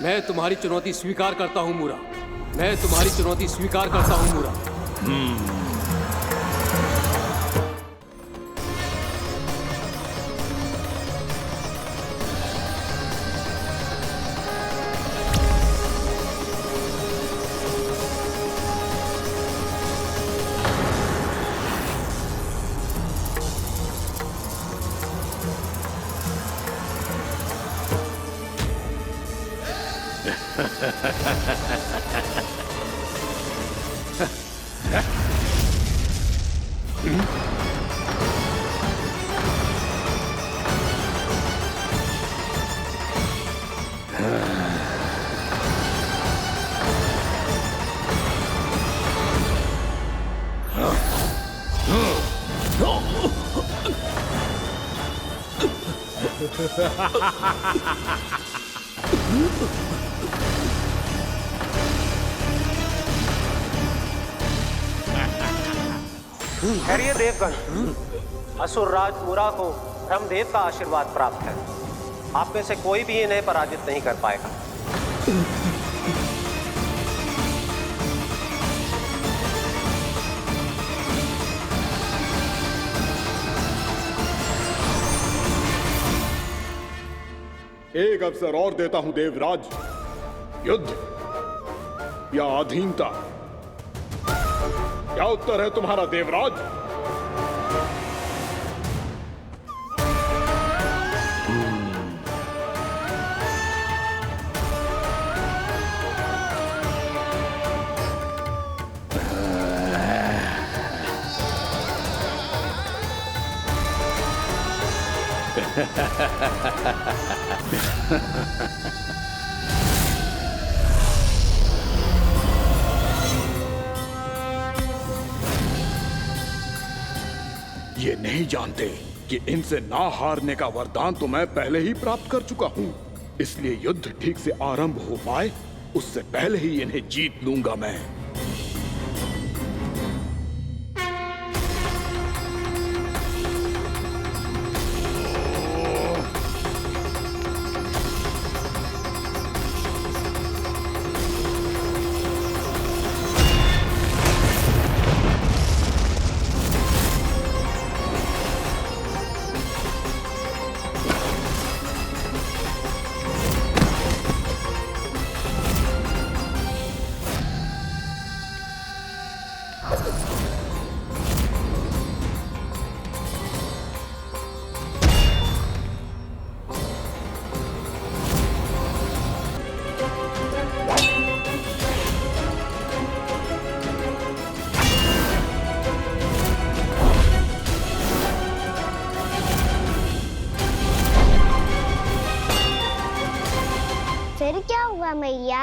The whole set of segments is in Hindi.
मैं तुम्हारी चुनौती स्वीकार करता हूँ मूरा। मैं तुम्हारी चुनौती स्वीकार करता हूँ मूरा। खैरिए देवगण, असुरराज मूरा को ब्रह्मदेव का आशीर्वाद प्राप्त है। आप में से कोई भी इन्हें पराजित नहीं कर पाएगा। एक अवसर और देता हूं देवराज। युद्ध या अधीनता, क्या उत्तर है तुम्हारा देवराज? ये नहीं जानते कि इनसे ना हारने का वरदान तो मैं पहले ही प्राप्त कर चुका हूं। इसलिए युद्ध ठीक से आरंभ हो पाए उससे पहले ही इन्हें जीत लूंगा मैं। फिर क्या हुआ मैया?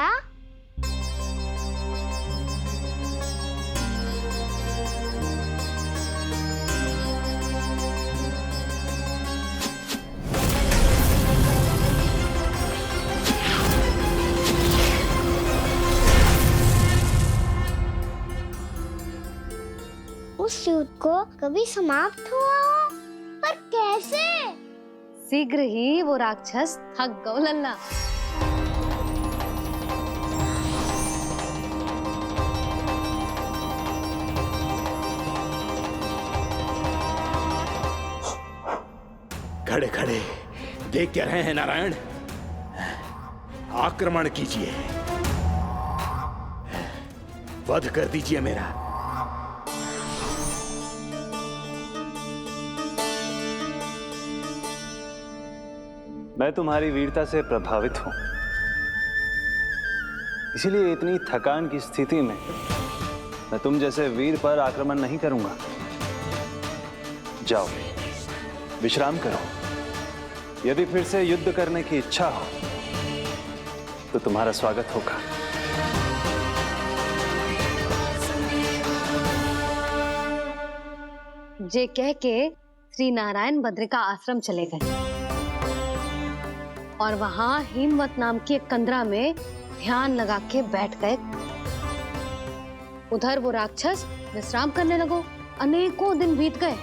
उस युद्ध को कभी समाप्त हुआ हो, पर कैसे? शीघ्र ही वो राक्षस थक गौ लल्ला। खड़े खड़े देख क्या रहे हैं नारायण? आक्रमण कीजिए, वध कर दीजिए मेरा। मैं तुम्हारी वीरता से प्रभावित हूं, इसीलिए इतनी थकान की स्थिति में मैं तुम जैसे वीर पर आक्रमण नहीं करूंगा। जाओ विश्राम करो। यदि फिर से युद्ध करने की इच्छा हो तो तुम्हारा स्वागत होगा। जे कह के श्री नारायण बद्रिका आश्रम चले गए और वहां हिमवत नाम की एक कंदरा में ध्यान लगा के बैठ गए। उधर वो राक्षस विश्राम करने लगो। अनेकों दिन बीत गए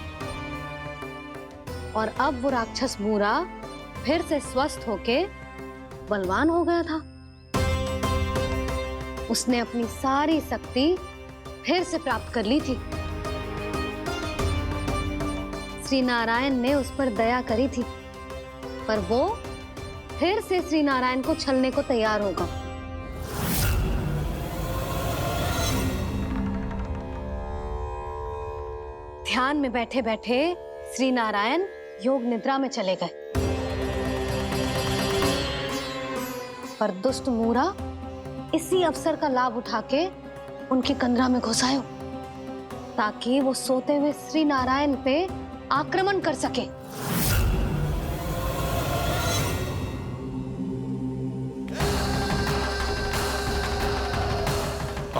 और अब वो राक्षस मूरा फिर से स्वस्थ होके बलवान हो गया था। उसने अपनी सारी शक्ति फिर से प्राप्त कर ली थी। श्री नारायण ने उस पर दया करी थी, पर वो फिर से श्री नारायण को छलने को तैयार होगा। ध्यान में बैठे बैठे श्री नारायण योग निद्रा में चले गए, पर दुष्ट मूढ़ा इसी अवसर का लाभ उठा के उनकी कंदरा में घुस आयो, ताकि वो सोते हुए श्री नारायण पे आक्रमण कर सके।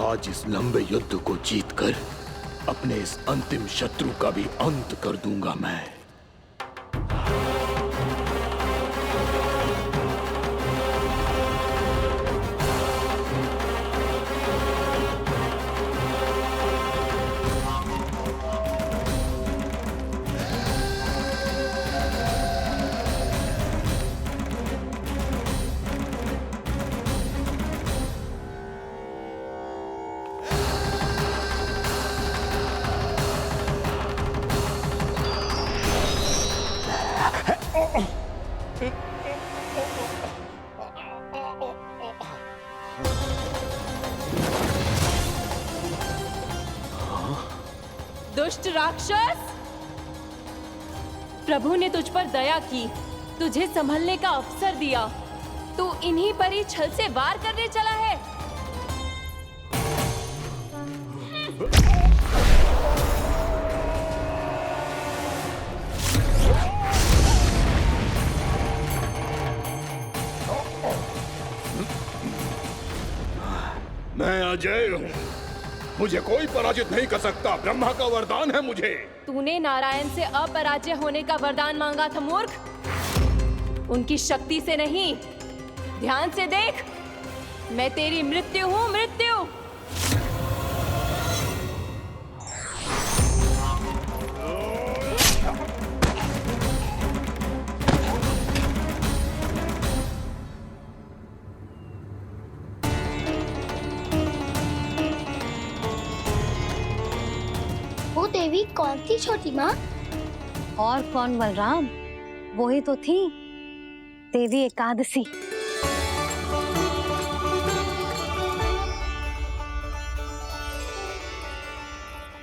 आज इस लंबे युद्ध को जीतकर अपने इस अंतिम शत्रु का भी अंत कर दूंगा मैं। दुष्ट राक्षस, प्रभु ने तुझ पर दया की, तुझे संभलने का अवसर दिया। तू इन्हीं पर ही छल से वार करने चला है। मैं अजय हूँ, मुझे कोई पराजित नहीं कर सकता। ब्रह्मा का वरदान है मुझे। तूने नारायण से अपराजय होने का वरदान मांगा था मूर्ख, उनकी शक्ति से नहीं। ध्यान से देख, मैं तेरी मृत्यु हूँ, मृत्यु। वो देवी कौन थी छोटी माँ? और कौन बलराम, वो ही तो थी देवी एकादशी।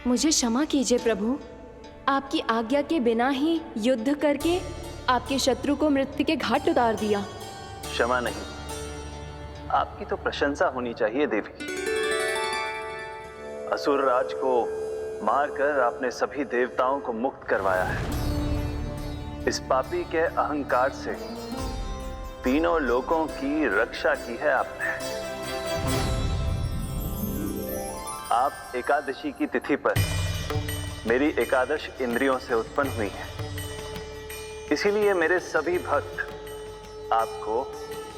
मुझे क्षमा कीजिए प्रभु, आपकी आज्ञा के बिना ही युद्ध करके आपके शत्रु को मृत्यु के घाट उतार दिया। क्षमा नहीं, आपकी तो प्रशंसा होनी चाहिए देवी। असुर राज को मारकर आपने सभी देवताओं को मुक्त करवाया है। इस पापी के अहंकार से तीनों लोकों की रक्षा की है आपने। आप एकादशी की तिथि पर मेरी एकादश इंद्रियों से उत्पन्न हुई हैं। इसीलिए मेरे सभी भक्त आपको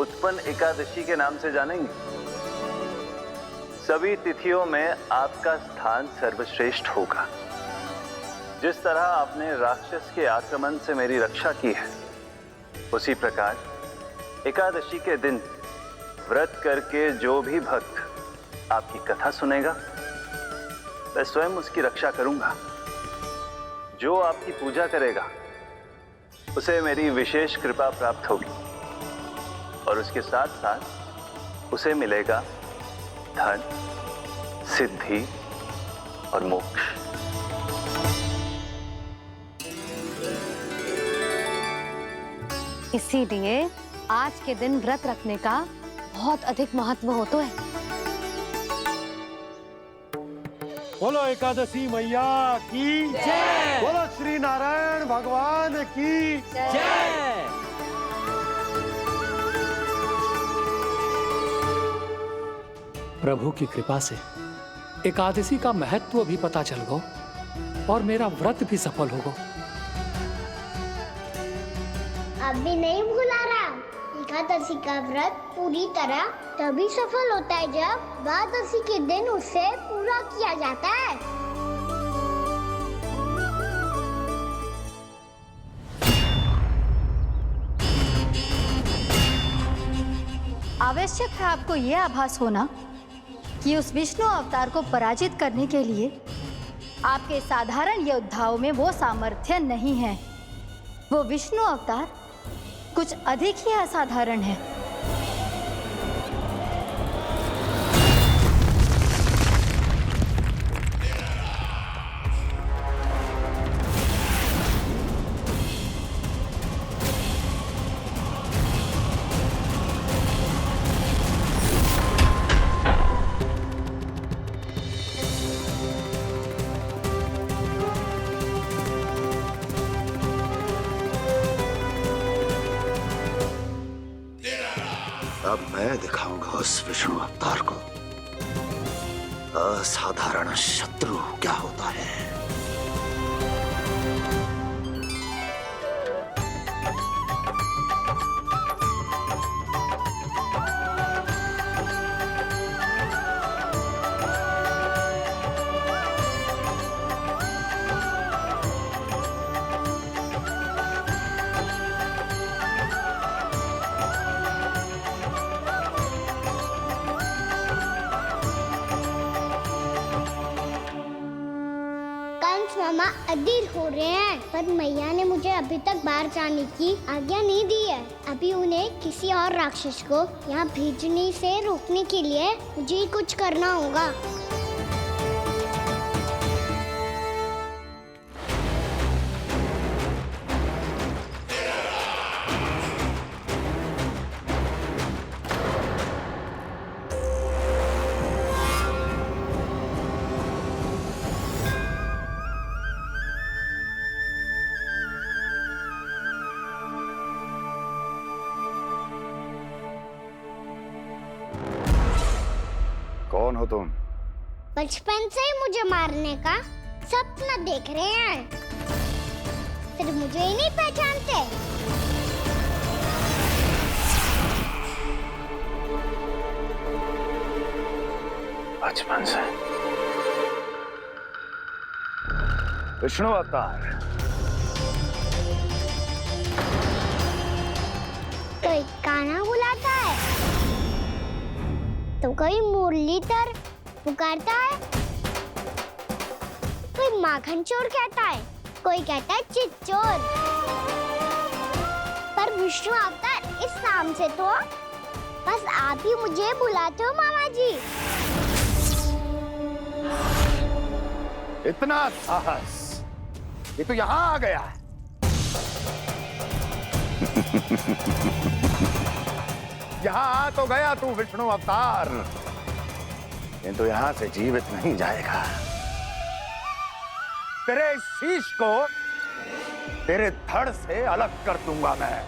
उत्पन्न एकादशी के नाम से जानेंगे। सभी तिथियों में आपका स्थान सर्वश्रेष्ठ होगा। जिस तरह आपने राक्षस के आक्रमण से मेरी रक्षा की है, उसी प्रकार एकादशी के दिन व्रत करके जो भी भक्त आपकी कथा सुनेगा, मैं स्वयं उसकी रक्षा करूंगा। जो आपकी पूजा करेगा, उसे मेरी विशेष कृपा प्राप्त होगी, और उसके साथ साथ उसे मिलेगा धन, सिद्धि और मोक्ष। इसीलिए आज के दिन व्रत रखने का बहुत अधिक महत्व होता है। बोलो एकादशी मैया की जय। बोलो श्री नारायण भगवान की जय। प्रभु की कृपा से एकादशी का महत्व भी पता चल गो और मेरा व्रत भी सफल हो गो। अब भी नहीं भूला रहा, एकादशी का व्रत पूरी तरह तभी सफल होता है जब द्वादशी के दिन उसे पूरा किया जाता है। आवश्यक है आपको यह आभास होना कि उस विष्णु अवतार को पराजित करने के लिए आपके साधारण योद्धाओं में वो सामर्थ्य नहीं है। वो विष्णु अवतार कुछ अधिक ही असाधारण है। अब मैं दिखाऊंगा उस विष्णु अवतार को असाधारण शत्रु क्या होता है। मामा अधीर हो रहे हैं, पर मैया ने मुझे अभी तक बाहर जाने की आज्ञा नहीं दी है। अभी उन्हें किसी और राक्षस को यहाँ भेजने से रोकने के लिए मुझे ही कुछ करना होगा। कौन हो तुम? बचपन से ही मुझे मारने का सपना देख रहे हैं, फिर मुझे ही नहीं पहचानते। बचपन से विष्णु अवतार। कोई कान्हा बुलाता है तो कोई मुरलीधर पुकारता है, कोई माखन चोर कहता है, कोई कहता है चिच्चोर। पर विष्णु अवतार इस नाम से तो बस आप ही मुझे बुलाते हो मामा जी। इतना साहस ये तो यहाँ आ गया है। यहाँ आ तो गया तू विष्णु अवतार, किंतु यहाँ से जीवित नहीं जाएगा। तेरे इस शीश को तेरे धड़ से अलग कर दूंगा मैं।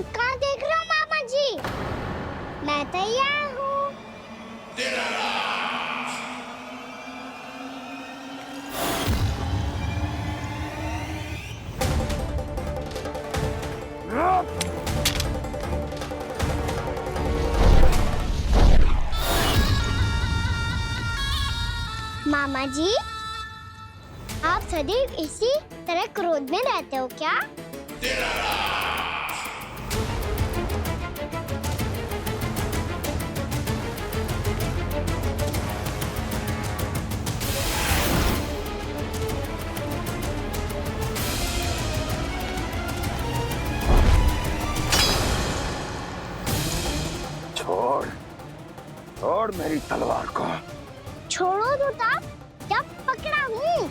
कहाँ देख रहे हो मामा जी? मैं तैयार हूँ। मामा जी, आप सदैव इसी तरह क्रोध में रहते हो क्या? छोड़ मेरी तलवार को। छोड़ो तो तब जब पकड़ा हूँ।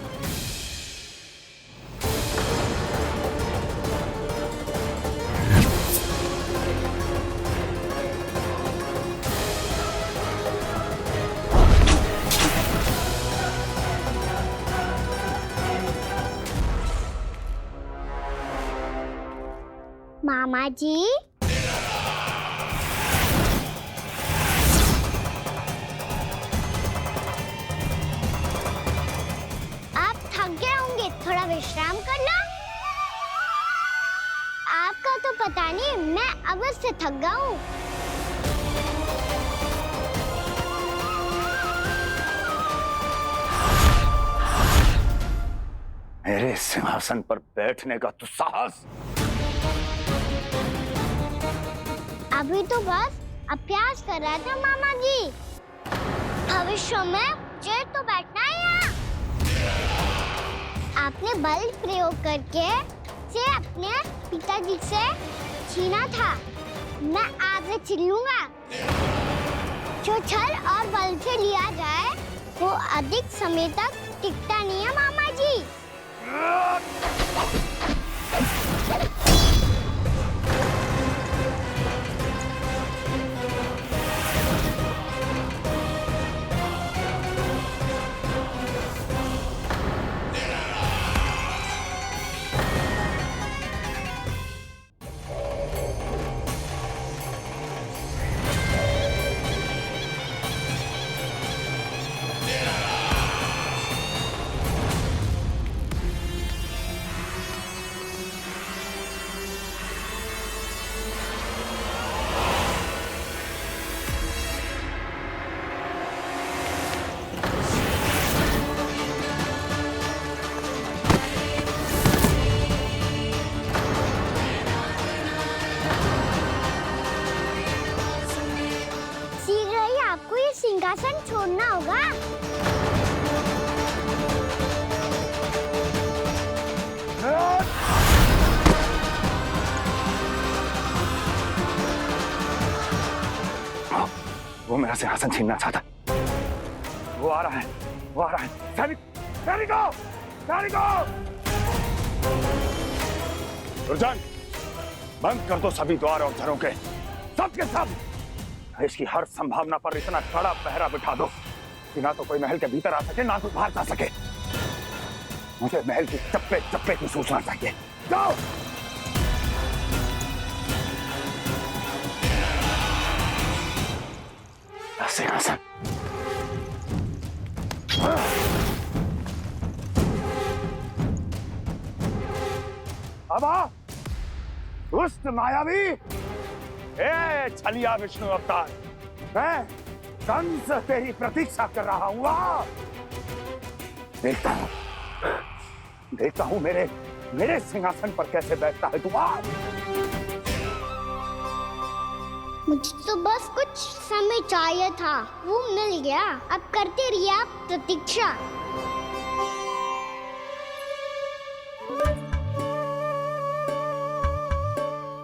मामा जी, थोड़ा विश्राम कर लो। आपका तो पता नहीं, मैं अवश्य से थक गया हूँ। मेरे सिंहासन पर बैठने का तू साहस? अभी तो बस अभ्यास कर रहा था मामा जी। भविष्य में मुझे तो बैठना है यहाँ। आपने बल प्रयोग करके से अपने पिताजी से छीना था। मैं आज से छीन लूंगा। जो छल और बल से लिया जाए वो अधिक समय तक टिकता नहीं है मामा जी। सिंहासन छोड़ना होगा। वो मेरा सिंहासन छीनना चाहता। वो आ रहा है, वो आ रहा है। सैनिकों! दुर्जन, बंद कर दो सभी द्वार और झरोखे, सबके सब। इसकी हर संभावना पर इतना कड़ा पहरा बिठा दो कि ना तो कोई महल के भीतर आ सके, ना कोई बाहर जा सके। मुझे महल की चप्पे चप्पे की सूचना चाहिए। जाओ। सिंहासन। अब आ, दुष्ट मायावी, ए छलिया विष्णु अवतार, मैं कंस तेरी प्रतीक्षा कर रहा हूँ। देखता हूँ मेरे सिंहासन पर कैसे बैठता है तू। मुझे तो बस कुछ समय चाहिए था, वो मिल गया। अब करते रहिए आप प्रतीक्षा।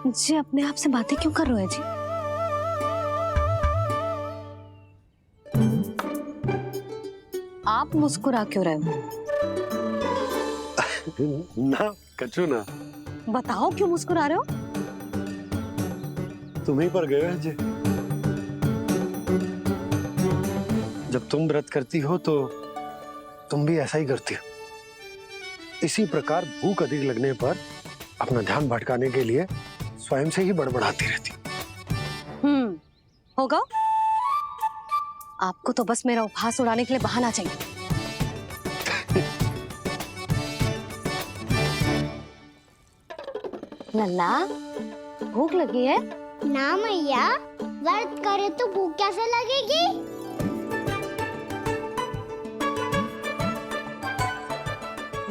जी अपने आप से बातें क्यों कर रहे हो जी? आप मुस्कुरा क्यों रहे हो? ना कचू ना। बताओ क्यों मुस्कुरा रहे हो? तुम्हीं पर गए हैं जी। जब तुम व्रत करती हो तो तुम भी ऐसा ही करती हो। इसी प्रकार भूख अधिक लगने पर अपना ध्यान भटकाने के लिए स्वयं से ही बड़बड़ाती रहती। होगा। आपको तो बस मेरा उपहास उड़ाने के लिए बहाना चाहिए। लल्ला, भूख लगी है? ना मैया, व्रत करे तो भूख कैसे लगेगी?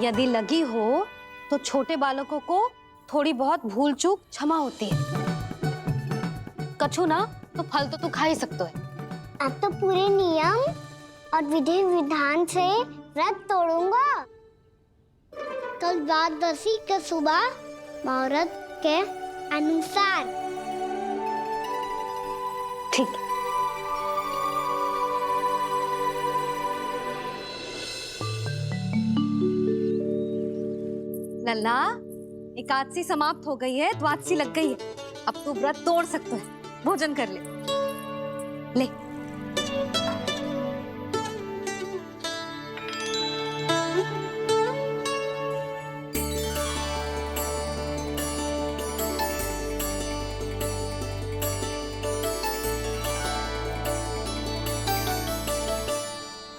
यदि लगी हो तो छोटे बालकों को थोड़ी बहुत भूल चूक क्षमा होती है। कछु ना तो फल तो तू खा ही सकते है। अब तो पूरे नियम और विधि विधान से व्रत तोड़ूंगा। कल द्वादशी के सुबह मुहूर्त के अनुसार। ठीक। लल्ला, एकादशी समाप्त हो गई है, द्वादशी लग गई है। अब तू व्रत तोड़ सकते है। भोजन कर ले। ले।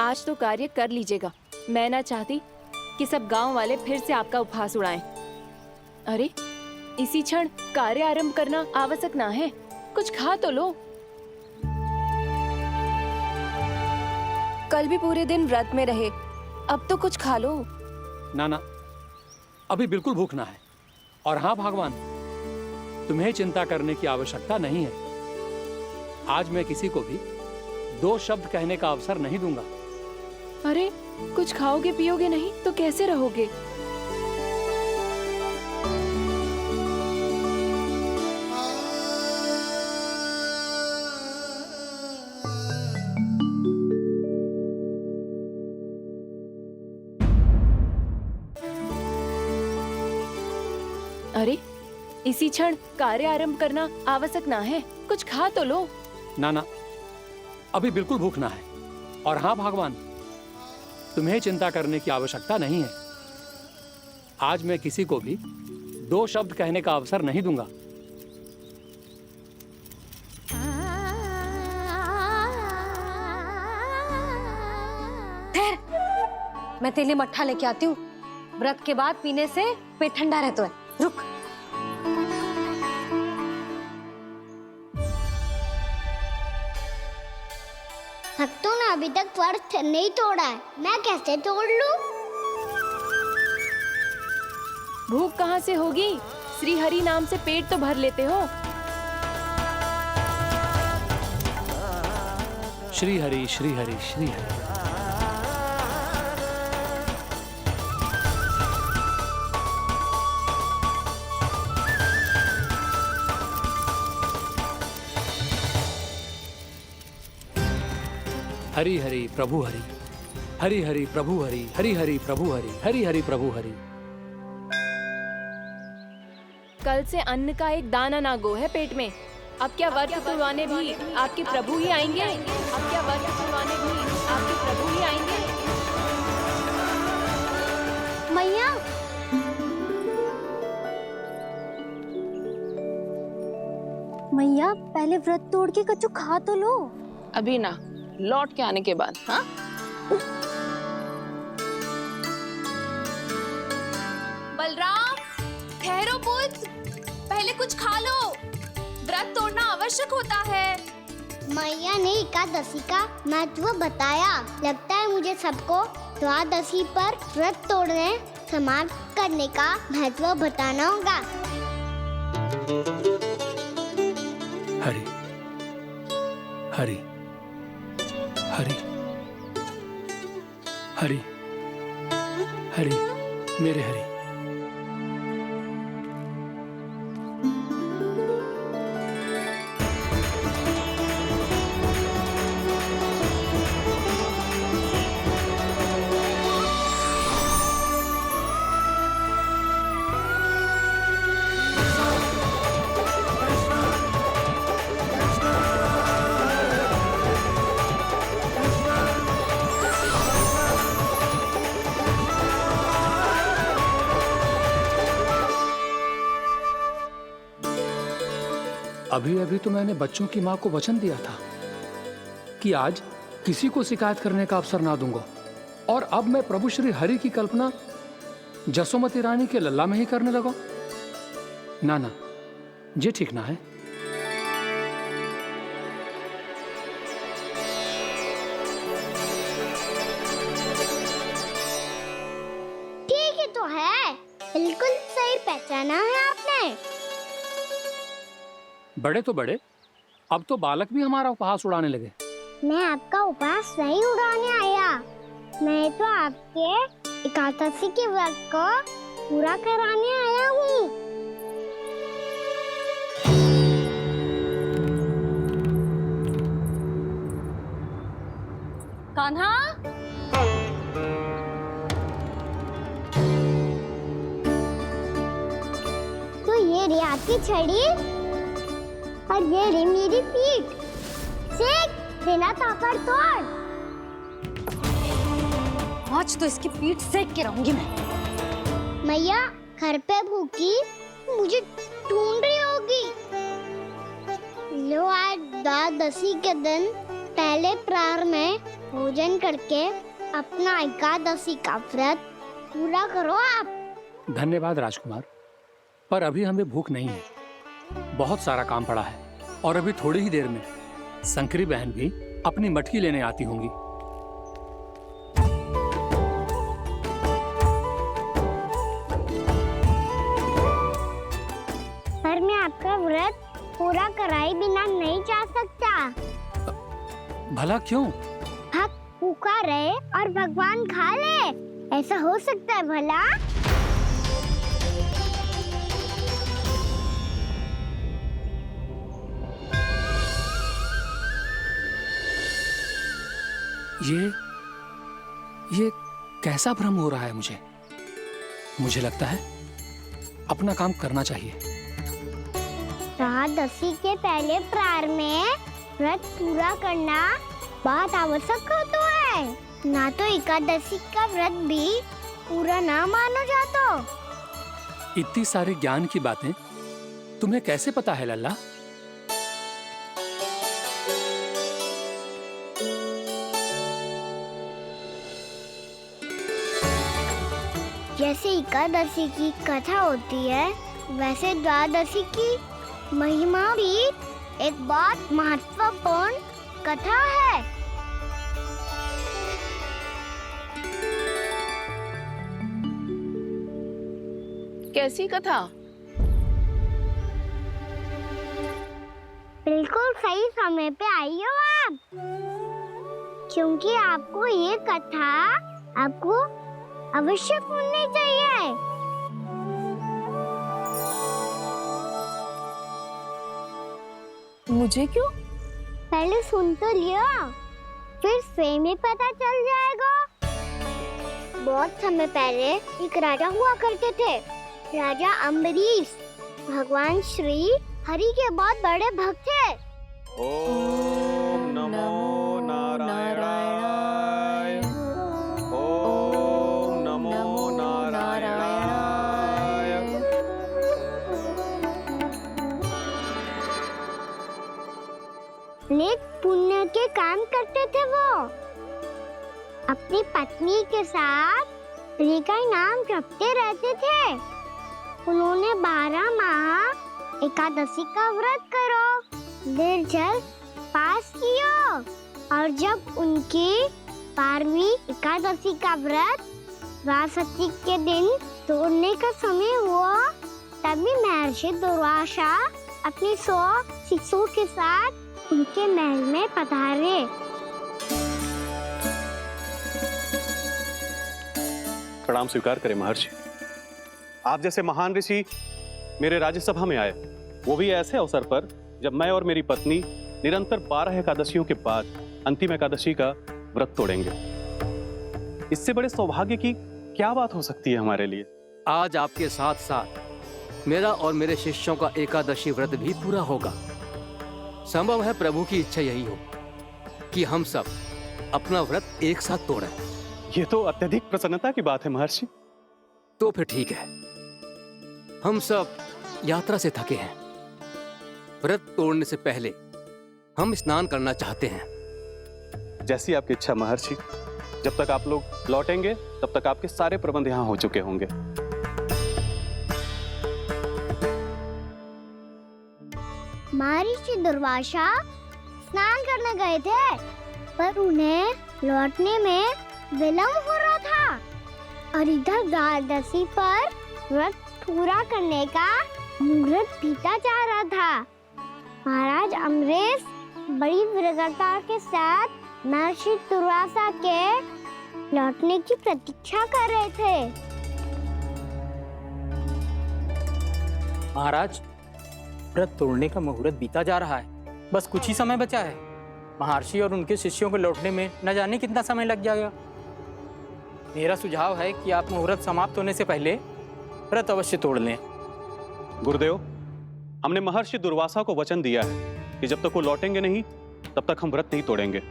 आज तो कार्य कर लीजिएगा। मैं ना चाहती कि सब गांव वाले फिर से आपका उपहास उड़ाएं। अरे, इसी क्षण कार्य आरंभ करना आवश्यक ना है। कुछ खा तो लो। कल भी पूरे दिन व्रत में रहे, अब तो कुछ खा लो। ना, अभी बिल्कुल भूख ना है। और हाँ भगवान, तुम्हें चिंता करने की आवश्यकता नहीं है। आज मैं किसी को भी 2 शब्द कहने का अवसर नहीं दूंगा। अरे, कुछ खाओगे पियोगे नहीं तो कैसे रहोगे? अरे, इसी क्षण कार्य आरंभ करना आवश्यक ना है। कुछ खा तो लो। ना, अभी बिल्कुल भूख ना है। और हाँ भगवान, तुम्हें चिंता करने की आवश्यकता नहीं है। आज मैं किसी को भी 2 शब्द कहने का अवसर नहीं दूंगा। ठहर, मैं तेरे लिए मट्ठा लेके आती हूँ। व्रत के बाद पीने से पेट ठंडा रहता है। रुक। भक्तों ने अभी तक व्रत नहीं तोड़ा है, मैं कैसे तोड़ लूं? भूख कहाँ से होगी? श्री हरि नाम से पेट तो भर लेते हो। श्री हरि, श्री हरि, श्री हरि। हरि हरि प्रभु हरि, हरि हरि प्रभु हरि, हरि हरि प्रभु हरि, हरि हरि प्रभु हरि। कल से अन्न का एक दाना ना गो है पेट में। अब क्या व्रत तुड़वाने भी आपके प्रभु ही आएंगे? अब क्या व्रत तुड़वाने भी आपके प्रभु ही आएंगे? मैया, मैया पहले व्रत तोड़ के कच्चू खा तो लो। अभी ना, लौट के आने के बाद। हाँ, बलराम, ठहरो पुत्र, पहले कुछ खा लो। व्रत तोड़ना आवश्यक होता है। मैया ने एकादशी का महत्व बताया। लगता है मुझे सबको द्वादशी पर व्रत तोड़ने समाप्त करने का महत्व बताना होगा। हरि हरि हरि हरि हरि, मेरे हरि। अभी अभी तो मैंने बच्चों की माँ को वचन दिया था कि आज किसी को शिकायत करने का अवसर ना दूंगा, और अब मैं प्रभु श्री हरि की कल्पना जसोमती रानी के लल्ला में ही करने लगा। ना, ये ठीक ना है। ठीक है तो है, बिल्कुल सही पहचाना है आपने। बड़े तो बड़े, अब तो बालक भी हमारा उपहास उड़ाने लगे। मैं आपका उपहास नहीं उड़ाने आया, मैं तो आपके एकादशी के व्रत को पूरा कराने आया हूँ। कान्हा, तो ये रे आपकी छड़ी और ये रे मेरी पीठ। सेक बिना ताकत तोड़। आज तो इसकी पीठ सेक के रहूंगी मैं। मैया घर पे भूखी मुझे ढूंढ रही होगी। लो, आज द्वादशी के दिन पहले प्रहर में भोजन करके अपना एकादशी का व्रत पूरा करो आप। धन्यवाद राजकुमार, पर अभी हमें भूख नहीं है, बहुत सारा काम पड़ा है और अभी थोड़ी ही देर में शंकरी बहन भी अपनी मटकी लेने आती होंगी। पर मैं आपका व्रत पूरा कराए बिना नहीं जा सकता। भला क्यों? भक्त भूखा रहे और भगवान खा ले, ऐसा हो सकता है भला? ये कैसा भ्रम हो रहा है मुझे लगता है अपना काम करना चाहिए। एकादशी के पहले प्रार में व्रत पूरा करना बहुत आवश्यक होता है, ना तो एकादशी का व्रत भी पूरा ना मानो जातो। इतनी सारी ज्ञान की बातें तुम्हें कैसे पता है लल्ला? जैसे एकादशी की कथा होती है, वैसे द्वादशी की महिमा भी एक बहुत महत्वपूर्ण कथा है। कैसी कथा? बिल्कुल सही समय पे आई हो आप, क्योंकि आपको ये कथा आपको अवश्य सुननी चाहिए। मुझे क्यों? पहले सुन तो लियो, फिर स्वयं ही पता चल जाएगा। बहुत समय पहले एक राजा हुआ करते थे, राजा अम्बरीश। भगवान श्री हरि के बहुत बड़े भक्त थे। ओम नमो नारायणाय। ओम नमो नारायणाय। नेक पुण्य के काम करते थे वो। अपनी पत्नी के साथ श्री का नाम जपते रहते थे। उन्होंने 12 माह एकादशी का व्रत करो, निर्जल पास किया, और जब उनकी 12वीं एकादशी का व्रत द्वादशी के दिन तोड़ने का समय हुआ, तभी महर्षि दुर्वासा अपनी 100 शिष्यों के साथ उनके महल में पधारे। प्रणाम स्वीकार करें महर्षि। आप जैसे महान ऋषि मेरे राज्यसभा में आए, वो भी ऐसे अवसर पर जब मैं और मेरी पत्नी निरंतर 12 एकादशियों के बाद अंतिम एकादशी का व्रत तोड़ेंगे। इससे बड़े सौभाग्य की क्या बात हो सकती है हमारे लिए? आज आपके साथ साथ मेरा और मेरे शिष्यों का एकादशी व्रत भी पूरा होगा। संभव है प्रभु की इच्छा यही हो कि हम सब अपना व्रत एक साथ तोड़ें। ये तो अत्यधिक प्रसन्नता की बात है महर्षि। तो फिर ठीक है, हम सब यात्रा से थके हैं। व्रत तोड़ने से पहले हम स्नान करना चाहते हैं। जैसी आपकी इच्छा महर्षि। जब तक आप लोग लौटेंगे तब तक आपके सारे प्रबंध यहाँ हो चुके होंगे। महर्षि दुर्वासा स्नान करने गए थे, पर उन्हें लौटने में विलंब हो रहा था और इधर द्वादशी पर व्रत पूरा करने का मुहूर्त बीता जा रहा था। महाराज अम्बरीश बड़ी विरगता के साथ महर्षि दुर्वासा के लौटने की प्रतीक्षा कर रहे थे। महाराज, व्रत तोड़ने का मुहूर्त बीता जा रहा है, बस कुछ ही समय बचा है। महर्षि और उनके शिष्यों को लौटने में न जाने कितना समय लग जाएगा। मेरा सुझाव है कि आप मुहूर्त समाप्त होने से पहले व्रत अवश्य तोड़ लें। गुरुदेव, हमने महर्षि दुर्वासा को वचन दिया है कि जब तक वो लौटेंगे नहीं तब तक हम व्रत नहीं तोड़ेंगे।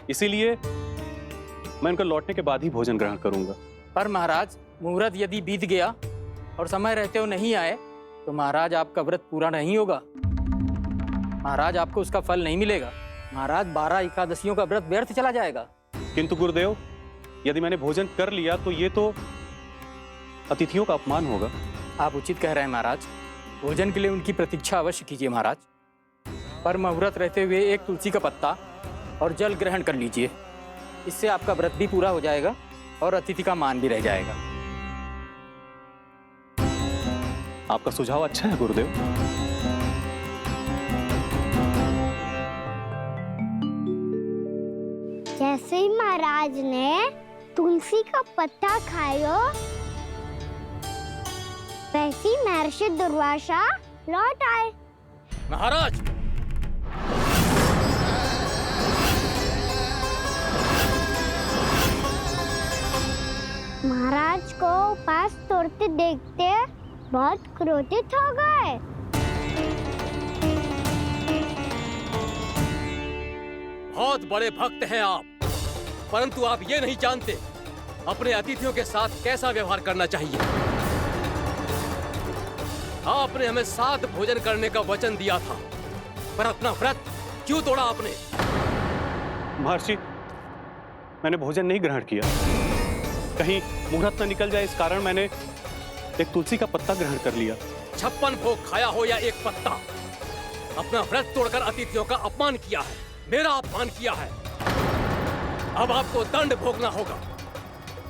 इसीलिए मैं उनका लौटने के बाद ही भोजन ग्रहण करूंगा। पर महाराज, मुहूर्त यदि बीत गया और समय रहते हो नहीं आए तो महाराज आपका व्रत पूरा नहीं होगा। महाराज, आपको उसका फल नहीं मिलेगा। महाराज, 12 एकादशियों का व्रत व्यर्थ चला जाएगा। किंतु गुरुदेव, यदि मैंने भोजन कर लिया तो ये तो अतिथियों का अपमान होगा। आप उचित कह रहे हैं महाराज। भोजन के लिए उनकी प्रतीक्षा अवश्य कीजिए महाराज। पर मुहूर्त रहते हुए एक तुलसी का पत्ता और जल ग्रहण कर लीजिए। इससे आपका व्रत भी पूरा हो जाएगा और अतिथि का मान भी रह जाएगा। आपका सुझाव अच्छा है गुरुदेव। जैसे ही महाराज ने तुलसी का पत्ता खायो, वैसे ही महर्षि दुर्वासा लौट आए। महाराज, महाराज को उपास तोड़ते देखते बहुत क्रोधित हो गए। बहुत बड़े भक्त हैं आप, परंतु आप ये नहीं जानते अपने अतिथियों के साथ कैसा व्यवहार करना चाहिए। आपने हमें साथ भोजन करने का वचन दिया था, पर अपना व्रत क्यों तोड़ा आपने? महर्षि, मैंने भोजन नहीं ग्रहण किया। कहीं मुहूर्त न निकल जाए इस कारण मैंने एक तुलसी का पत्ता ग्रहण कर लिया। 56 भोग खाया हो या एक पत्ता, अपना व्रत तोड़कर अतिथियों का अपमान किया है, मेरा अपमान किया है। अब आपको दंड भोगना होगा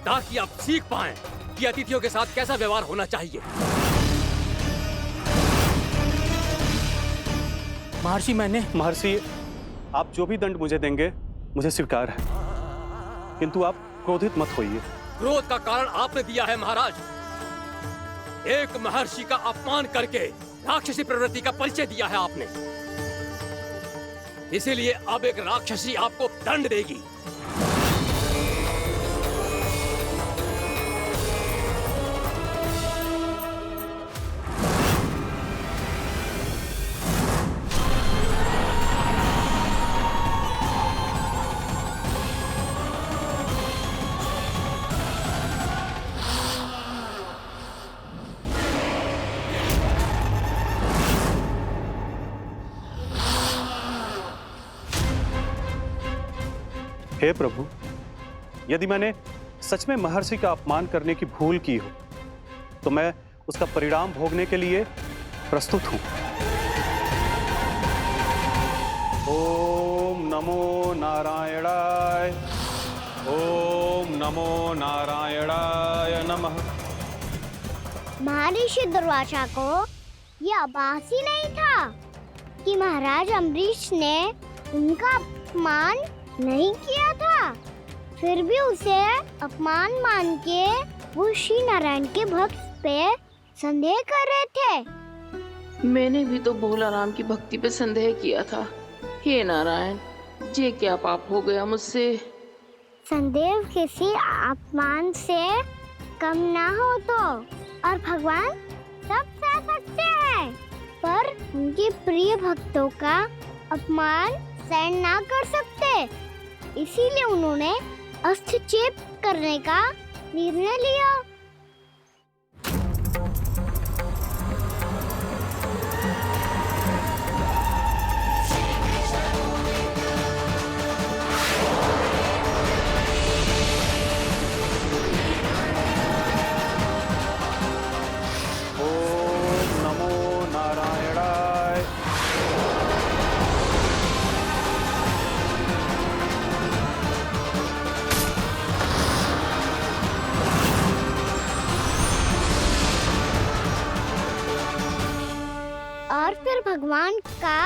ताकि आप सीख पाएं कि अतिथियों के साथ कैसा व्यवहार होना चाहिए। महर्षि, आप जो भी दंड मुझे देंगे मुझे स्वीकार है, किंतु आप क्रोधित मत होइए। क्रोध का कारण आपने दिया है महाराज। एक महर्षि का अपमान करके राक्षसी प्रवृत्ति का परिचय दिया है आपने, इसीलिए अब एक राक्षसी आपको दंड देगी। हे प्रभु, यदि मैंने सच में महर्षि का अपमान करने की भूल की हो तो मैं उसका परिणाम भोगने के लिए प्रस्तुत हूं। ओम नमो नारायणाय, ओम नमो नारायणाय नमः। महर्षि दुर्वासा को यह आभास ही नहीं था कि महाराज अम्बरीश ने उनका अपमान नहीं किया था। फिर भी उसे अपमान मान के वो श्री नारायण के भक्त पे संदेह कर रहे थे। मैंने भी तो भोला राम की भक्ति पे संदेह किया था। हे नारायण, ये क्या पाप हो गया मुझसे? संदेह किसी अपमान से कम ना हो तो, और भगवान सब सह सकते हैं, पर उनके प्रिय भक्तों का अपमान सहन ना कर सकते, इसीलिए उन्होंने हस्तक्षेप करने का निर्णय लिया। ओम नमो नारायणाय। और फिर भगवान का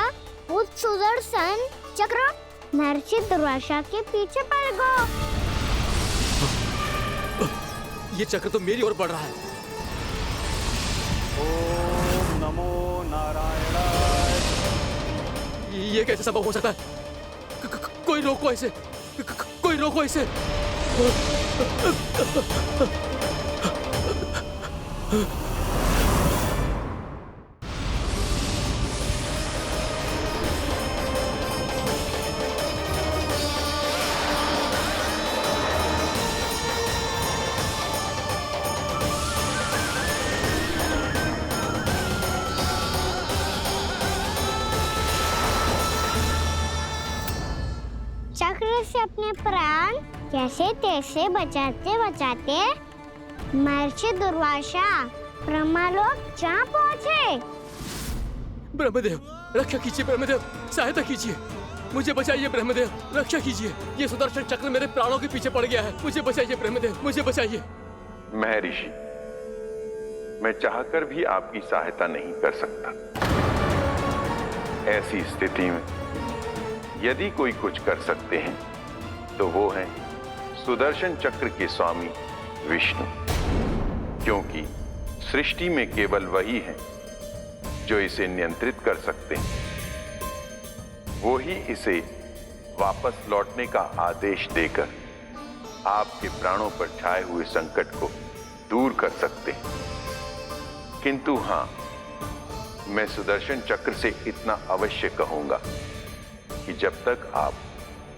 वो सुदर्शन चक्र महर्षि दुर्वासा के पीछे पड़ गया। ये चक्र तो मेरी ओर बढ़ रहा है। ओम नमो नारायणाय। ये कैसे संभव हो सकता है? कोई रोको इसे, कोई रोको इसे। चक्र से अपने प्राण कैसे तैसे बचाते बचाते महर्षि दुर्वासा ब्रह्मा लोग जहाँ पहुँचे। ब्रह्मदेव रक्षा कीजिए, ब्रह्मदेव सहायता कीजिए, मुझे बचाइए ब्रह्मदेव, रक्षा कीजिए। ये सुदर्शन चक्र मेरे प्राणों के पीछे पड़ गया है, मुझे बचाइए ब्रह्मदेव, मुझे बचाइए। महर्षि, मैं चाहकर भी आपकी सहायता नहीं कर सकता। ऐसी स्थिति में यदि कोई कुछ कर सकते हैं तो वो हैं सुदर्शन चक्र के स्वामी विष्णु, क्योंकि सृष्टि में केवल वही है जो इसे नियंत्रित कर सकते हैं। वो ही इसे वापस लौटने का आदेश देकर आपके प्राणों पर छाए हुए संकट को दूर कर सकते हैं। किंतु हां, मैं सुदर्शन चक्र से इतना अवश्य कहूंगा कि जब तक आप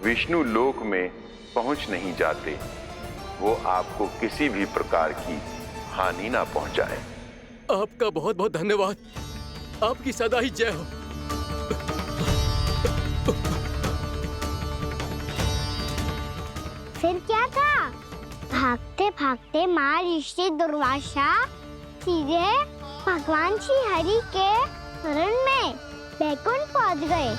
विष्णु लोक में पहुंच नहीं जाते, वो आपको किसी भी प्रकार की हानि ना पहुंचाए। आपका बहुत बहुत धन्यवाद, आपकी सदा ही जय हो। फिर क्या था? भागते भागते महर्षि दुर्वासा सीधे भगवान श्री हरि के शरण में बैकुंठ पहुंच गए।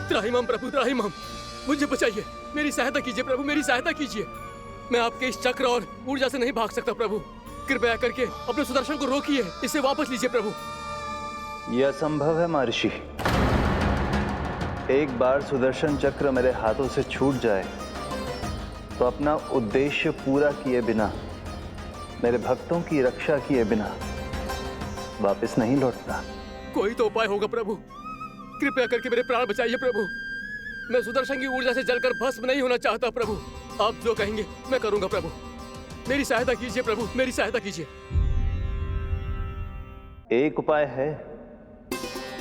त्राहिमाम प्रभु, त्राहिमाम, मुझे बचाइए, मेरी सहायता कीजिए प्रभु, मेरी सहायता कीजिए। मैं आपके इस चक्र और ऊर्जा से नहीं भाग सकता प्रभु, कृपया करके अपने सुदर्शन को रोकिए, इसे वापस लीजिए प्रभु। यह असंभव है महर्षि। एक बार सुदर्शन चक्र मेरे हाथों से छूट जाए तो अपना उद्देश्य पूरा किए बिना, मेरे भक्तों की रक्षा किए बिना वापस नहीं लौटता। कोई तो उपाय होगा प्रभु, कृपया करके मेरे प्राण बचाइए प्रभु। मैं सुदर्शन की ऊर्जा से जलकर भस्म नहीं होना चाहता प्रभु। आप जो कहेंगे मैं करूंगा प्रभु, मेरी सहायता कीजिए प्रभु, मेरी सहायता कीजिए। एक उपाय है,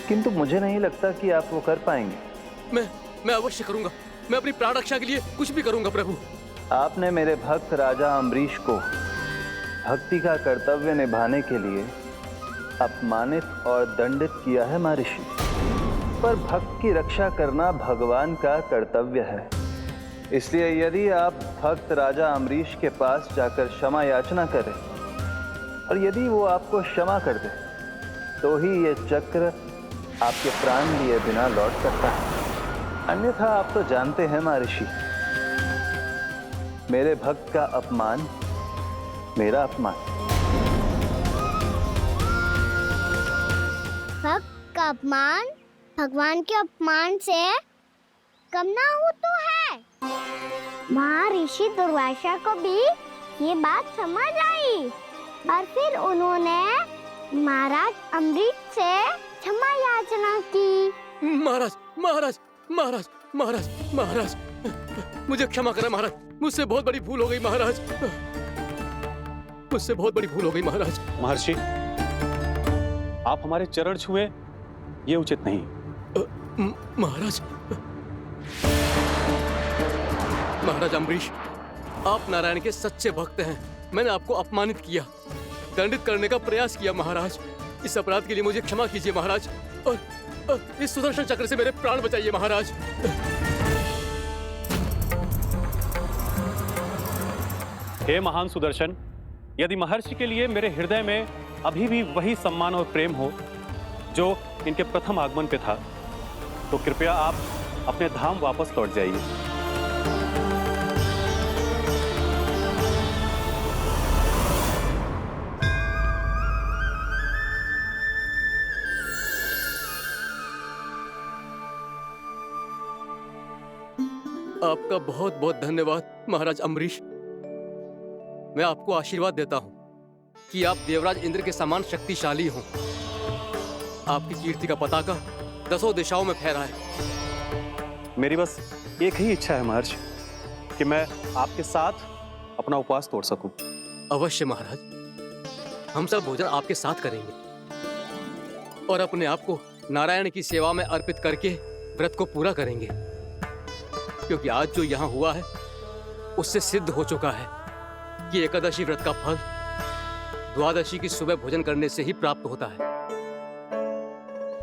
किंतु मुझे नहीं लगता कि आप वो कर पाएंगे। मैं अवश्य करूंगा, मैं अपनी प्राण रक्षा के लिए कुछ भी करूंगा प्रभु। आपने मेरे भक्त राजा अम्बरीश को भक्ति का कर्तव्य निभाने के लिए अपमानित और दंडित किया है महर्षि, पर भक्त की रक्षा करना भगवान का कर्तव्य है। इसलिए यदि आप भक्त राजा अम्बरीश के पास जाकर क्षमा याचना करें और यदि वो आपको क्षमा कर दे तो ही ये चक्र आपके प्राण लिए बिना लौट सकता है। अन्यथा आप तो जानते हैं महर्षि, मेरे भक्त का अपमान मेरा अपमान। भक्त का अपमान भगवान के अपमान से कम ना हो तो है। महर्षि दुर्वासा को भी ये बात समझ आई और फिर उन्होंने महाराज अम्बरीश से क्षमा याचना की। महाराज महाराज महाराज महाराज महाराज, मुझे क्षमा करें महाराज, मुझसे बहुत बड़ी भूल हो गई महाराज, मुझसे बहुत बड़ी भूल हो गई महाराज। महर्षि, आप हमारे चरण छुए ये उचित नहीं। महाराज, महाराज अम्बरीश, आप नारायण के सच्चे भक्त हैं। मैंने आपको अपमानित किया, दंडित करने का प्रयास किया महाराज। इस अपराध के लिए मुझे क्षमा कीजिए महाराज, और इस सुदर्शन चक्र से मेरे प्राण बचाइए महाराज। हे महान सुदर्शन, यदि महर्षि के लिए मेरे हृदय में अभी भी वही सम्मान और प्रेम हो जो इनके प्रथम आगमन पे था, तो कृपया आप अपने धाम वापस लौट जाइए। आपका बहुत बहुत धन्यवाद महाराज अम्बरीश। मैं आपको आशीर्वाद देता हूं कि आप देवराज इंद्र के समान शक्तिशाली हों। आपकी कीर्ति का पताका दसों दिशाओं में फहराए। मेरी बस एक ही इच्छा है महर्षि, कि मैं आपके साथ अपना उपवास तोड़ सकूं। अवश्य महाराज, हम सब भोजन आपके साथ करेंगे और अपने आप को नारायण की सेवा में अर्पित करके व्रत को पूरा करेंगे, क्योंकि आज जो यहाँ हुआ है उससे सिद्ध हो चुका है कि एकादशी व्रत का फल द्वादशी की सुबह भोजन करने से ही प्राप्त होता है।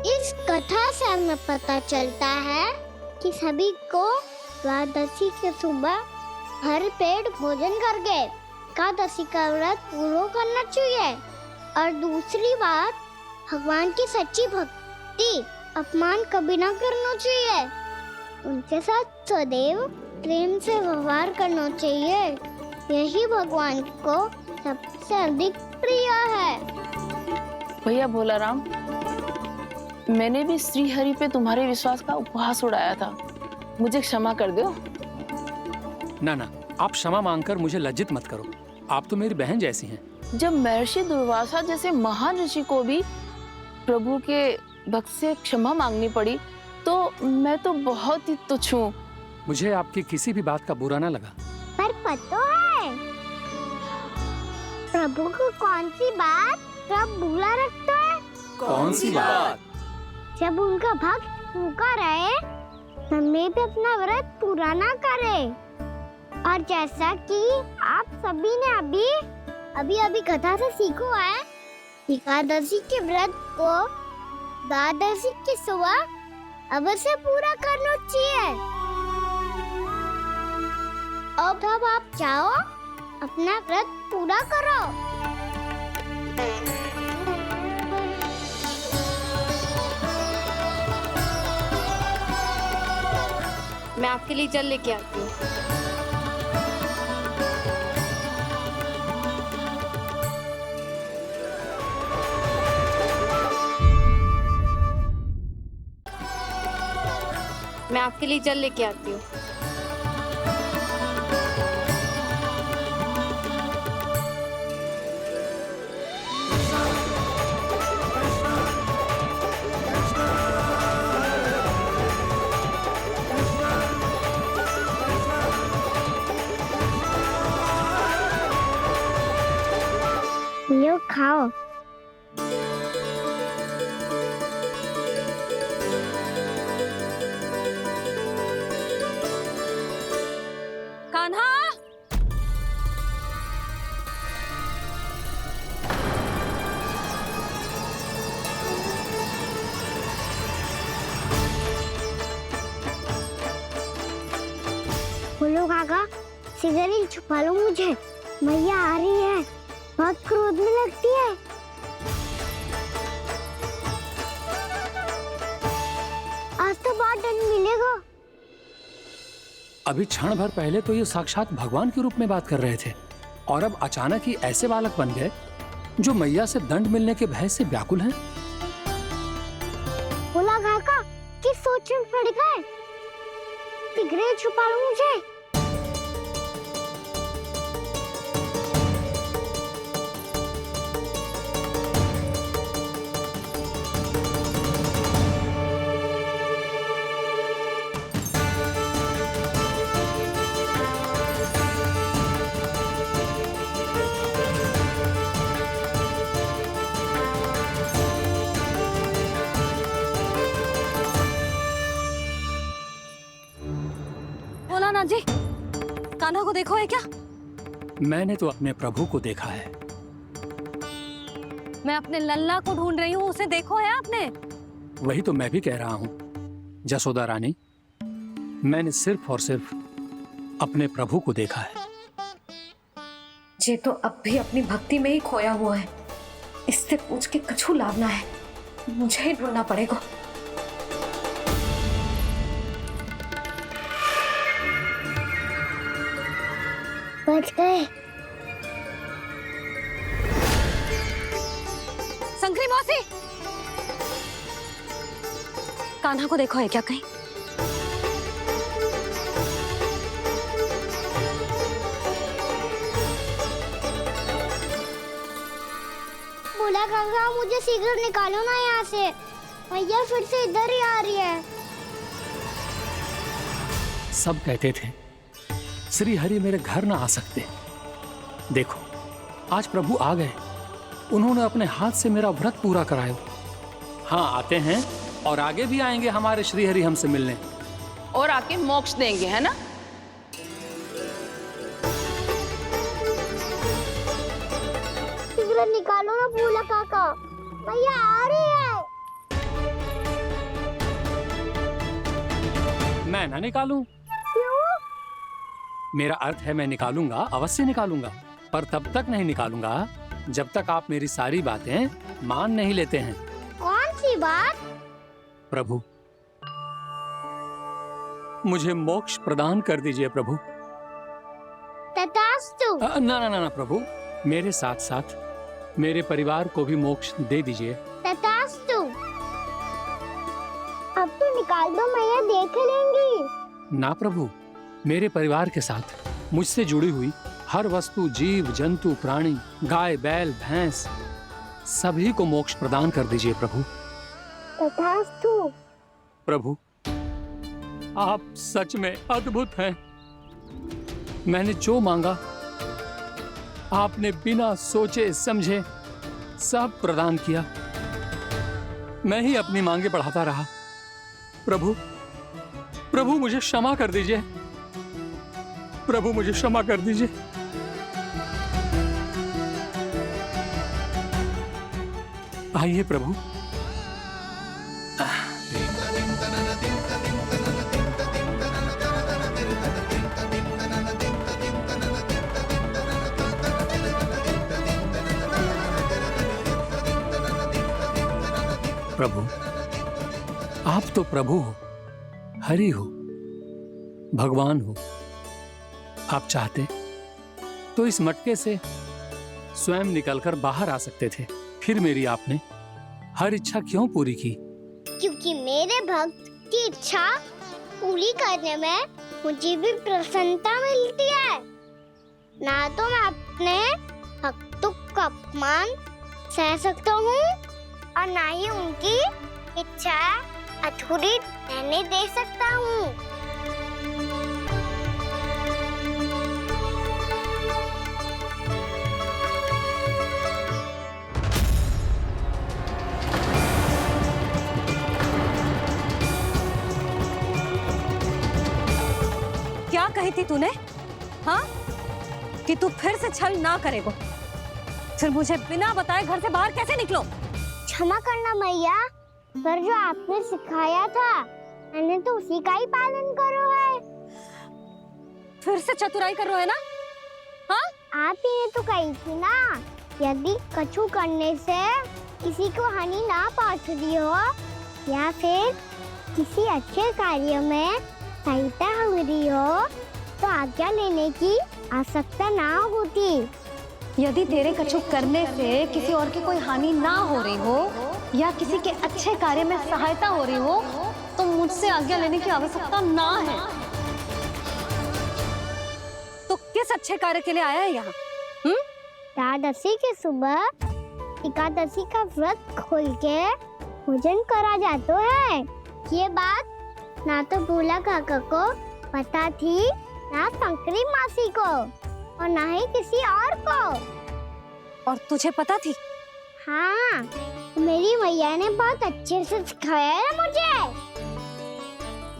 इस कथा से हमें पता चलता है कि सभी को द्वादशी की सुबह हर पेट भोजन करके एकादशी का व्रत पूरा करना चाहिए। और दूसरी बात, भगवान की सच्ची भक्ति अपमान कभी ना करना चाहिए। उनके साथ सदैव प्रेम से व्यवहार करना चाहिए। यही भगवान को सबसे अधिक प्रिय है। भैया भोला राम, मैंने भी श्री हरि पे तुम्हारे विश्वास का उपहास उड़ाया था, मुझे क्षमा कर दो। ना ना, आप क्षमा मांगकर मुझे लज्जित मत करो। आप तो मेरी बहन जैसी हैं। जब महर्षि दुर्वासा जैसे महान ऋषि को भी प्रभु के भक्त से क्षमा मांगनी पड़ी, तो मैं तो बहुत ही तुच्छ हूँ। मुझे आपकी किसी भी बात का बुरा ना लगा। पर पता है प्रभु को कौन सी बात सब भूला रखता है? कौन सी बात? जब उनका भक्त भूखा रहे, समय पे अपना व्रत पूरा ना करे। और जैसा कि आप सभी ने अभी कथा से सीखो है, एकादशी के व्रत को द्वादशी की सुबह अवश्य पूरा करना चाहिए। अब आप जाओ, अपना व्रत पूरा करो। मैं आपके लिए जल लेके आती हूँ। मैं आपके लिए जल लेके आती हूँ। लो खाओ। कान्हा, बोलो काका, सिगरेट छुपा लो मुझे, मैया आ रही है, बहुत क्रोध में लगती है। आज तो बहुत दंड मिलेगा। अभी क्षण भर पहले तो ये साक्षात भगवान के रूप में बात कर रहे थे, और अब अचानक ही ऐसे बालक बन गए जो मैया से दंड मिलने के भय से व्याकुल हैं। बोला काका, किस सोच में पड़ गए? सिगरेट छुपा लो मुझे। भोलानाथ जी, कान्हा को देखो है क्या? मैंने तो अपने प्रभु को देखा है। मैं अपने लल्ला को ढूंढ रही हूँ, उसे देखो है आपने? वही तो मैं भी कह रहा हूँ जसोदा रानी, मैंने सिर्फ और सिर्फ अपने प्रभु को देखा है। ये तो अब भी अपनी भक्ति में ही खोया हुआ है। इससे पूछ के कछु लाभ ना है, मुझे ही ढूंढना पड़ेगा। बच गए। संकरी मौसी, कान्हा को देखो है क्या कहीं? बोला काका, मुझे सिगरेट निकालो ना यहाँ से, भैया फिर से इधर ही आ रही है। सब कहते थे श्री हरि मेरे घर ना आ सकते। देखो आज प्रभु आ गए, उन्होंने अपने हाथ से मेरा व्रत पूरा कराया। हाँ, आते हैं और आगे भी आएंगे हमारे श्री हरि हमसे मिलने, और आके मोक्ष देंगे, है ना? सिगरेट निकालो ना बोला काका, भैया आ रही है। मैं ना निकालूं? क्यों? मेरा अर्थ है मैं निकालूंगा, अवश्य निकालूंगा, पर तब तक नहीं निकालूंगा जब तक आप मेरी सारी बातें मान नहीं लेते हैं। कौन सी बात? प्रभु, मुझे मोक्ष प्रदान कर दीजिए प्रभु। तथास्तु। ना ना ना ना प्रभु, मेरे साथ साथ मेरे परिवार को भी मोक्ष दे दीजिए। तथास्तु। अब तो निकाल दो, मैया देख लेंगी। ना प्रभु, मेरे परिवार के साथ मुझसे जुड़ी हुई हर वस्तु, जीव जंतु, प्राणी, गाय बैल भैंस, सभी को मोक्ष प्रदान कर दीजिए प्रभु। तथास्तु। प्रभु, आप सच में अद्भुत हैं। मैंने जो मांगा आपने बिना सोचे समझे सब प्रदान किया। मैं ही अपनी मांगे बढ़ाता रहा। प्रभु, प्रभु मुझे क्षमा कर दीजिए। प्रभु मुझे क्षमा कर दीजिए। आइए प्रभु। प्रभु, आप तो प्रभु हो, हरि हो, भगवान हो। आप चाहते तो इस मटके से स्वयं निकलकर बाहर आ सकते थे, फिर मेरी आपने हर इच्छा क्यों पूरी की? क्योंकि मेरे भक्त की इच्छा पूरी करने में मुझे भी प्रसन्नता मिलती है। ना तो मैं अपने भक्तों का अपमान सह सकता हूँ और ना ही उनकी इच्छा अधूरी रहने दे सकता हूँ। क्या कही थी तूने? हाँ, कि तू फिर से छल ना करेगा। फिर मुझे बिना बताए घर से बाहर कैसे निकलो? क्षमा करना मैया, पर जो आपने सिखाया था मैंने तो उसी का ही पालन करो है। फिर से चतुराई कर रहे हो ना? हाँ? आप ही ने तो कही थी ना, यदि कछु करने से किसी को हानि ना पहुंच रही हो या फिर किसी अच्छे कार्य में सहायता हो रही हो तो आज्ञा लेने की आवश्यकता ना होती। यदि तेरे कछु करने से किसी और की कोई हानि ना हो रही हो या किसी के अच्छे कार्य में सहायता हो रही हो तो मुझसे आज्ञा लेने की आवश्यकता ना है। तो किस अच्छे कार्य के लिए आया है यहाँ? एकादशी के सुबह एकादशी का व्रत खोल के भोजन करा जाता है। ये बात ना तो भोला काका को पता थी, ना शंकरी मासी को और ना ही किसी और को। और तुझे पता थी? हाँ, मेरी मैया ने बहुत अच्छे से सिखाया है मुझे।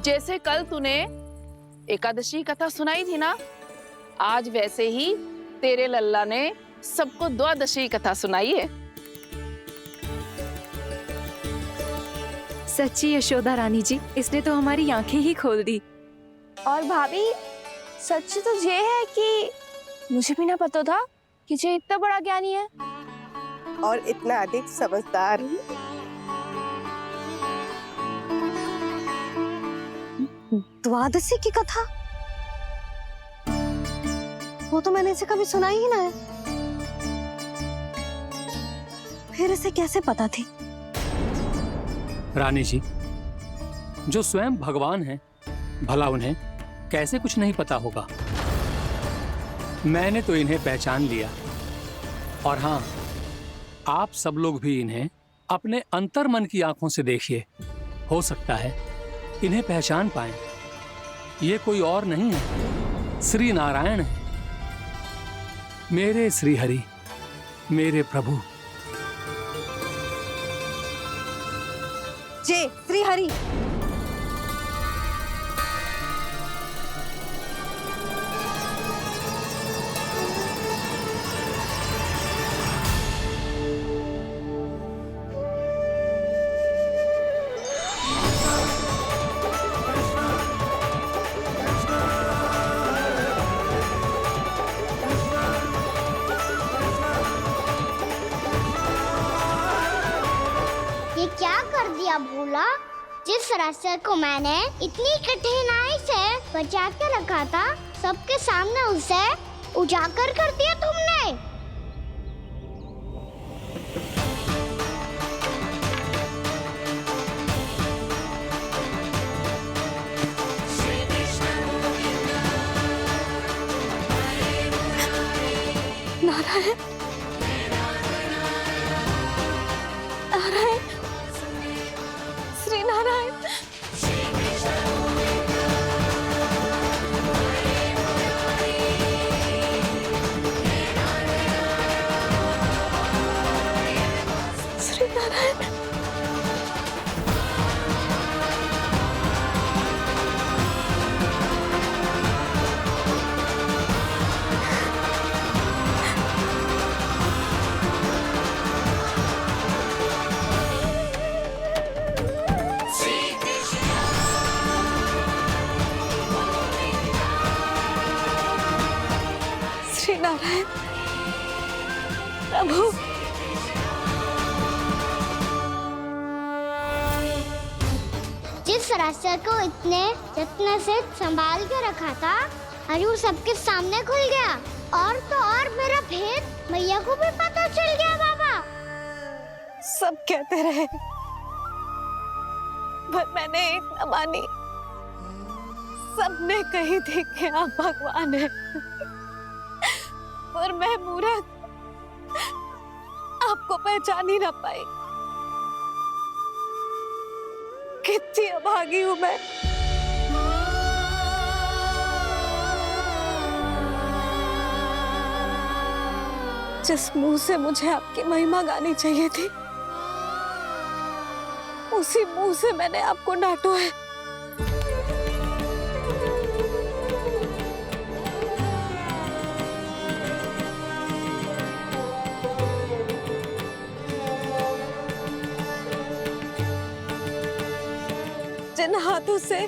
जैसे कल तूने एकादशी कथा सुनाई थी ना, आज वैसे ही तेरे लल्ला ने सबको द्वादशी कथा सुनाई है। सच्ची यशोदा रानी जी, इसने तो हमारी आंखें ही खोल दी। और भाभी, सच तो ये है कि मुझे भी ना पता था कि ये इतना बड़ा ज्ञानी है और इतना अधिक समझदार। द्वादशी की कथा? वो तो मैंने इसे कभी सुना ही ना है। फिर इसे कैसे पता थी? रानी जी, जो स्वयं भगवान हैं, भला उन्हें कैसे कुछ नहीं पता होगा? मैंने तो इन्हें पहचान लिया। और हाँ, आप सब लोग भी इन्हें अपने अंतर्मन की आंखों से देखिए, हो सकता है इन्हें पहचान पाएं। ये कोई और नहीं है, श्री नारायण है, मेरे श्री हरि, मेरे प्रभु। जय श्री हरि। क्या भूला? जिस रास्ते को मैंने इतनी कठिनाई से बचा के रखा था, सबके सामने उसे उजागर कर दिया तुमने। नारायण, नारायण, श्री नारायण। श्री नारायण। श्री नारायण प्रभु, जिस रास्ते को इतने यत्न से संभाल के रखा था, आज वो सबके सामने खुल गया। और तो और मेरा भेद मैया को भी पता चल गया। बाबा सब कहते रहे पर मैंने एक न मानी। सबने कही थी कि आप भगवान हैं, और मैं मूरत आपको पहचान ही ना पाई। कितनी अभागी हूं मैं। जिस मुंह से मुझे आपकी महिमा गानी चाहिए थी, उसी मुंह से मैंने आपको डांटा है। जिन हाथों से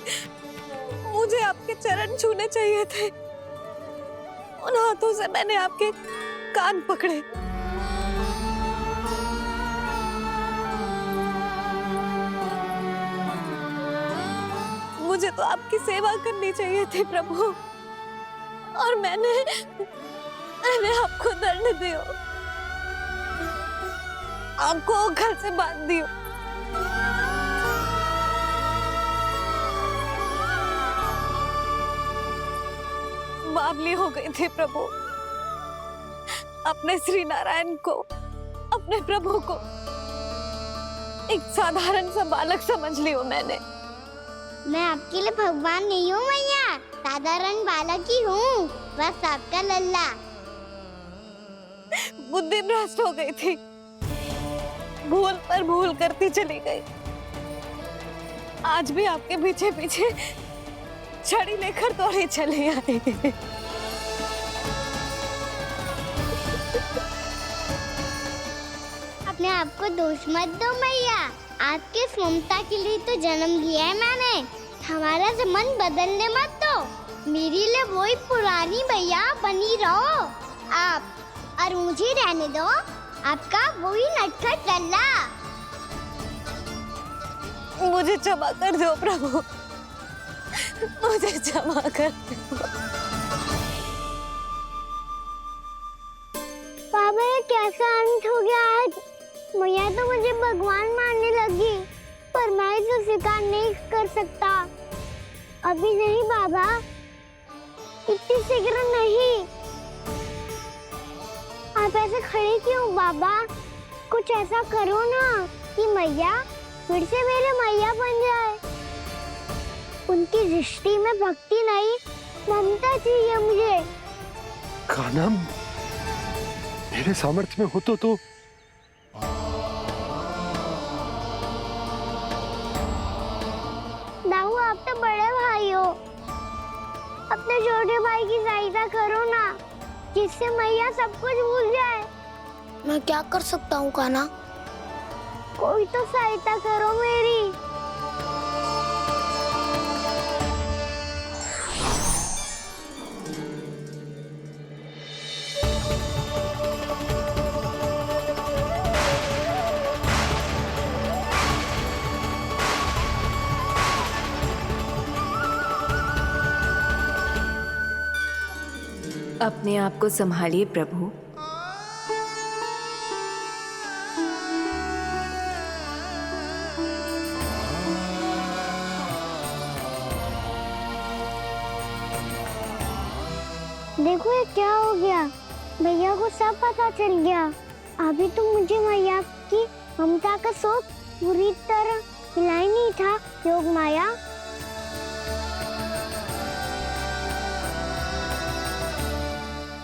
मुझे आपके चरण छूने चाहिए थे, उन हाथों से मैंने आपके कान पकड़े। मुझे तो आपकी सेवा करनी चाहिए थी प्रभु, और मैंने आपको दंड दियो, आपको घर से बांध दियो। बावली हो गई थी प्रभु। अपने श्री नारायण को, अपने प्रभु को एक साधारण सा बालक समझ लियो मैंने। मैं आपके लिए भगवान नहीं हूँ मैया, साधारण बालक ही हूँ, बस आपका लल्ला। बुद्धि भ्रष्ट हो गई थी, भूल पर भूल करती चली गई। आज भी आपके पीछे पीछे छड़ी लेकर दौड़े चले आए। अपने आप को दोष मत दो मैया, आपके इस ममता के लिए तो जन्म लिया है मैंने। हमारा से मन बदलने मत दो। मेरे लिए वही पुरानी मैया बनी रहो आप, और मुझे रहने दो आपका वही नटखट लल्ला। मुझे क्षमा कर दो प्रभु, मुझे क्षमा कर दो। बाबा ये कैसा अंत हो गया आज? मैया तो मुझे भगवान मानने लगी, पर मैं इसे स्वीकार नहीं कर सकता। अभी नहीं बाबा, इतनी शीघ्र नहीं। आप ऐसे खड़े क्यों बाबा? कुछ ऐसा करो ना कि मैया फिर से मेरे मैया बन जाए। उनकी दृष्टि में भक्ति नहीं, ममता चाहिए मुझे। कान्हा, मेरे सामर्थ्य में हो तो दाऊ, आप तो बड़े भाई हो, अपने छोटे भाई की सहायता करो ना, जिससे मैया सब कुछ भूल जाए। मैं क्या कर सकता हूँ कान्हा? कोई तो सहायता करो मेरी। अपने आप को संभालिए प्रभु। देखो ये क्या हो गया, भैया को सब पता चल गया। अभी तो मुझे मैया की ममता का शौक पूरी तरह मिला ही नहीं था। योग माया,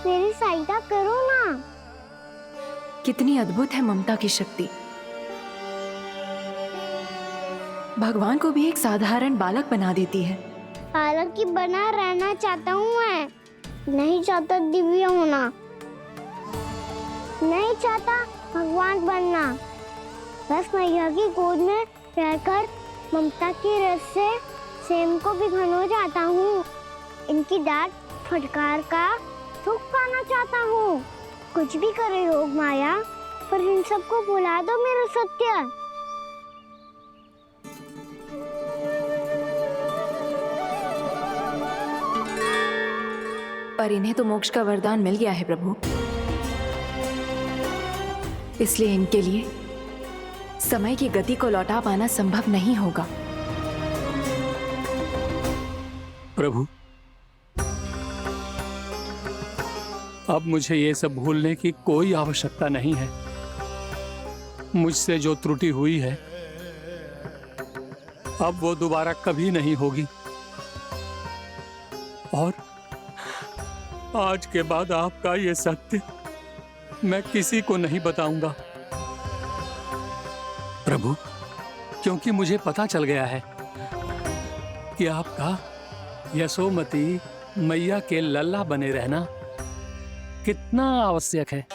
मेरी सहायता करो ना। कितनी अद्भुत है ममता की शक्ति। भगवान को भी एक साधारण बालक बना देती है। बालक की बना रहना चाहता हूँ मैं, नहीं चाहता दिव्य होना, नहीं चाहता भगवान बनना। बस मैया की गोद में रहकर ममता की रस से सेम को भिगो जाता हूँ। इनकी डांट फटकार का सुख पाना चाहता हूँ। कुछ भी करे योग माया, पर इन सबको भुला दो मेरा सत्य। पर इन्हें तो मोक्ष का वरदान मिल गया है प्रभु, इसलिए इनके लिए समय की गति को लौटा पाना संभव नहीं होगा। प्रभु, अब मुझे ये सब भूलने की कोई आवश्यकता नहीं है। मुझसे जो त्रुटि हुई है अब वो दोबारा कभी नहीं होगी, और आज के बाद आपका ये सत्य मैं किसी को नहीं बताऊंगा प्रभु, क्योंकि मुझे पता चल गया है कि आपका यशोमती मैया के लल्ला बने रहना कितना आवश्यक है।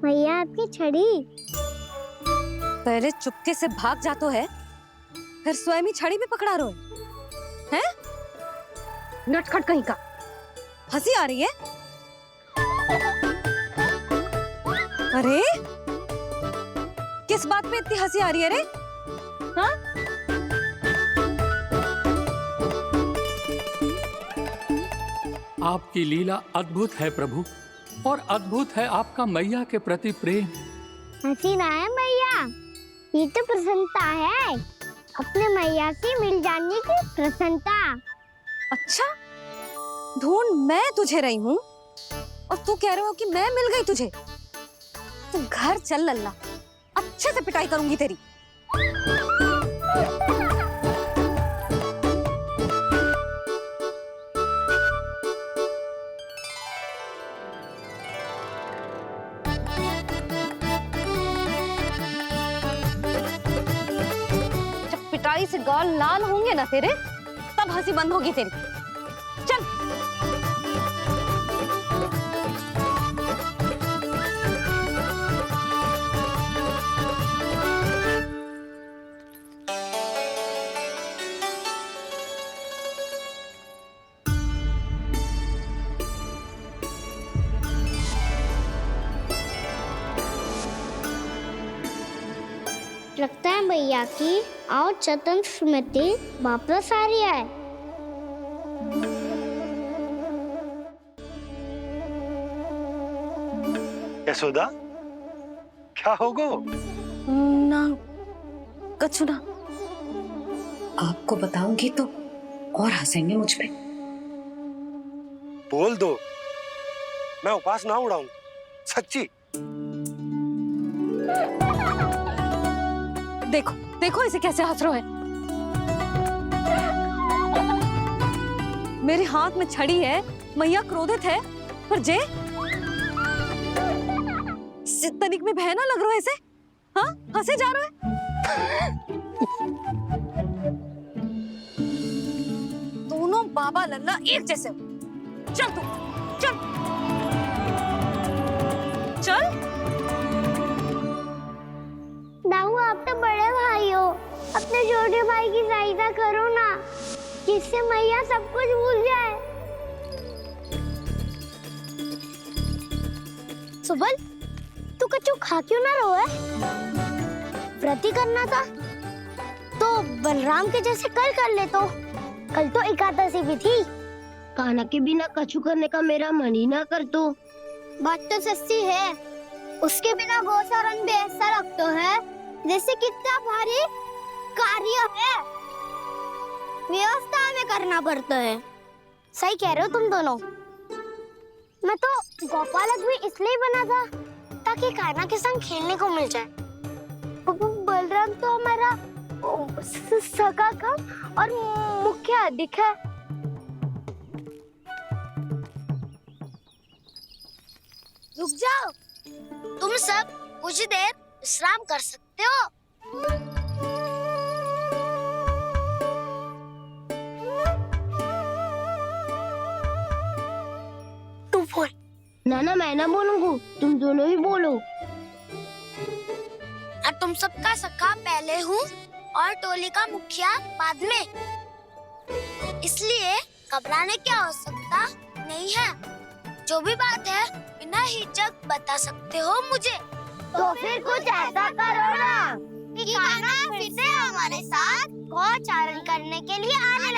मैया आपकी छड़ी। पहले चुपके से भाग जातो है, फिर स्वयं ही छड़ी भी पकड़ा रो है? नटखट कहीं का। हंसी आ रही है? अरे किस बात पे इतनी हंसी आ रही है रे? हाँ? आपकी लीला अद्भुत है प्रभु, और अद्भुत है आपका मैया के प्रति प्रेम। हंसी ना है मैया, ये तो प्रसन्नता है, अपने मैया से मिल जाने की प्रसन्नता। अच्छा, ढूंढ मैं तुझे रही हूँ और तू कह रहे हो कि मैं मिल गई तुझे। तू घर चल लल्ला, अच्छे से पिटाई करूंगी तेरी। पिटाई से गाल लाल होंगे ना तेरे, तब हंसी बंद होगी तेरी। चल। लगता है भैया की और चतन स्मृति वापस आ रही है। यशोदा, क्या हो गो? ना कछु ना। आपको बताऊंगी तो और हंसेंगे मुझ पे। बोल दो, मैं उपास ना उड़ाऊं, सच्ची। देखो देखो इसे कैसे हंस रहा है। मेरे हाथ में छड़ी है, मैया क्रोधित है, पर जे तनिक में बहना लग रहा है इसे। हाँ, हंसे जा रहा है। दोनों बाबा लल्ला एक जैसे हो। चल तू, चल चल। दाऊ, आप तो बड़े भाई हो, अपने छोटे भाई की सहायता करो ना, जिससे मैया सब कुछ भूल जाए। सुबल, तू कच्चू खा क्यों ना रहो है? व्रत ही करना था तो बलराम के जैसे कल कर ले। तो कल तो एकादशी भी थी। कान्हा के बिना कछु करने का मेरा मन ही ना कर। तो बात तो सच्ची है, उसके बिना गोचारण भी ऐसा लगता है जैसे कितना भारी कार्य है, व्यवस्था में करना पड़ता है। सही कह रहे हो तुम दोनों। मैं तो गोपालक भी इसलिए बना था ताकि कान्हा के संग खेलने को मिल जाए। बलराम तो हमारा सगा कम और मुख्य अधिक है। रुक जाओ, तुम सब कुछ देर विश्राम कर सकते हो। तू बोल। ना मैं ना बोलूंगा, तुम दोनों ही बोलो। और तुम सबका सखा पहले हूँ और टोली का मुखिया बाद में, इसलिए घबराने की आवश्यकता नहीं है। जो भी बात है बिना हिचक बता सकते हो मुझे। तो फिर कुछ ऐसा करो ना कि कान्हा फिर से हमारे साथ गोचारण करने के लिए आने